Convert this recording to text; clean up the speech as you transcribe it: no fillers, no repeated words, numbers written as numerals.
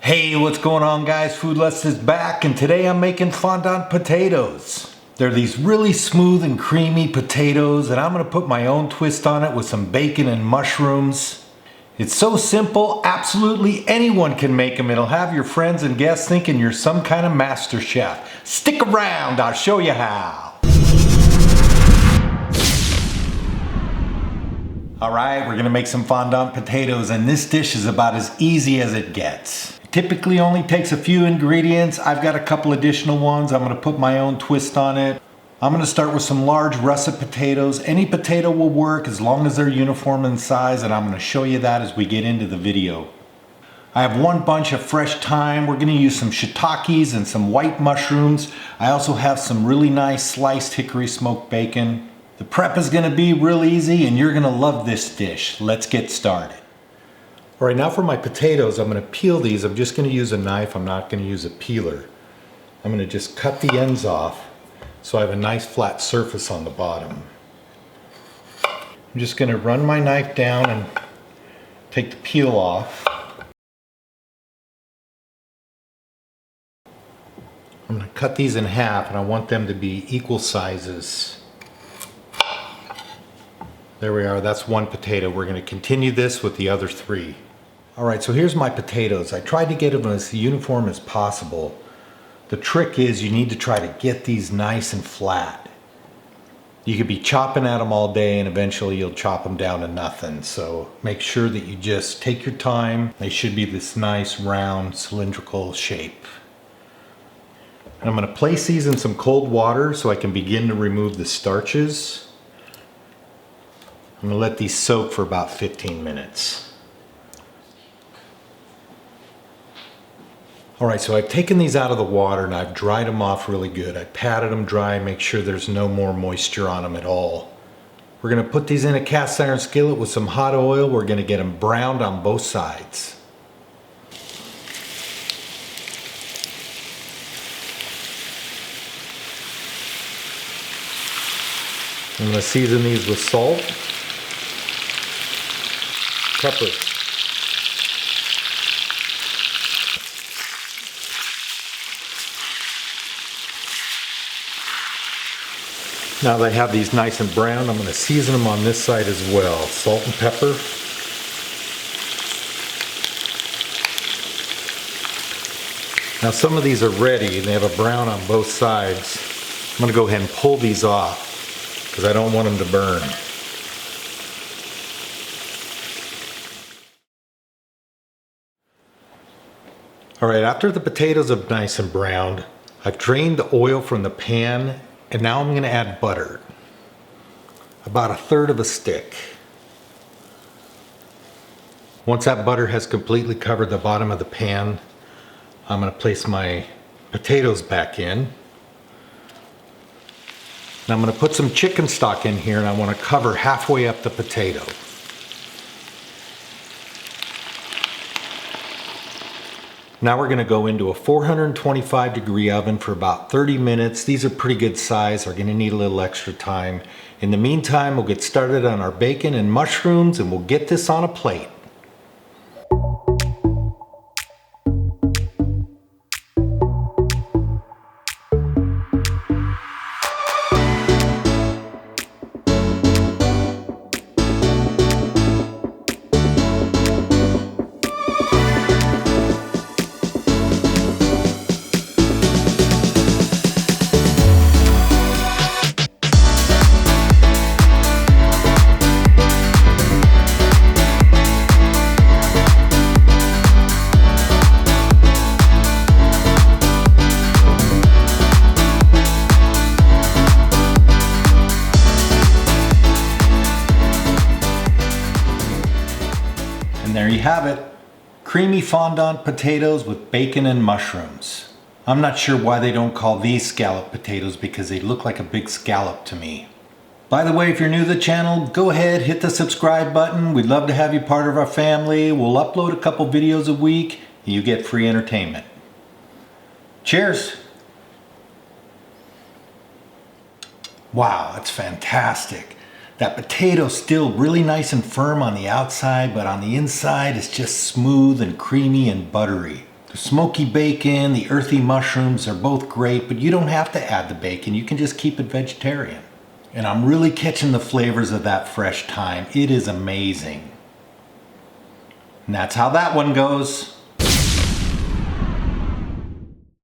Hey, what's going on guys? Foodlust is back and today I'm making fondant potatoes. They're these really smooth and creamy potatoes and I'm gonna put my own twist on it with some bacon and mushrooms. It's so simple, absolutely anyone can make them. It'll have your friends and guests thinking you're some kind of master chef. Stick around, I'll show you how. Alright, we're gonna make some fondant potatoes and this dish is about as easy as it gets. Typically only takes a few ingredients. I've got a couple additional ones. I'm going to put my own twist on it. I'm going to start with some large russet potatoes. Any potato will work as long as they're uniform in size, and I'm going to show you that as we get into the video. I have one bunch of fresh thyme. We're going to use some shiitakes and some white mushrooms. I also have some really nice sliced hickory smoked bacon. The prep is going to be real easy and you're going to love this dish. Let's get started. All right, now for my potatoes, I'm going to peel these. I'm just going to use a knife. I'm not going to use a peeler. I'm going to just cut the ends off so I have a nice flat surface on the bottom. I'm just going to run my knife down and take the peel off. I'm going to cut these in half and I want them to be equal sizes. There we are, that's one potato. We're going to continue this with the other three. Alright, so here's my potatoes. I tried to get them as uniform as possible. The trick is you need to try to get these nice and flat. You could be chopping at them all day and eventually you'll chop them down to nothing. So make sure that you just take your time. They should be this nice round cylindrical shape. And I'm going to place these in some cold water so I can begin to remove the starches. I'm going to let these soak for about 15 minutes. Alright, so I've taken these out of the water and I've dried them off really good. I patted them dry, make sure there's no more moisture on them at all. We're going to put these in a cast iron skillet with some hot oil. We're going to get them browned on both sides. I'm going to season these with salt, pepper. Now that I have these nice and brown, I'm going to season them on this side as well. Salt and pepper. Now some of these are ready and they have a brown on both sides. I'm going to go ahead and pull these off because I don't want them to burn. Alright, after the potatoes are nice and browned, I've drained the oil from the pan. And now I'm going to add butter, about 1/3 of a stick. Once that butter has completely covered the bottom of the pan, I'm going to place my potatoes back in. Now I'm going to put some chicken stock in here and I want to cover halfway up the potato. Now we're going to go into a 425 degree oven for about 30 minutes. These are pretty good size. We're going to need a little extra time. In the meantime, we'll get started on our bacon and mushrooms and we'll get this on a plate. And there you have it, creamy fondant potatoes with bacon and mushrooms. I'm not sure why they don't call these scallop potatoes because they look like a big scallop to me. By the way, if you're new to the channel, go ahead, hit the subscribe button. We'd love to have you part of our family. We'll upload a couple videos a week and you get free entertainment. Cheers! Wow, that's fantastic. That potato's still really nice and firm on the outside, but on the inside it's just smooth and creamy and buttery. The smoky bacon, the earthy mushrooms are both great, but you don't have to add the bacon. You can just keep it vegetarian. And I'm really catching the flavors of that fresh thyme. It is amazing. And that's how that one goes.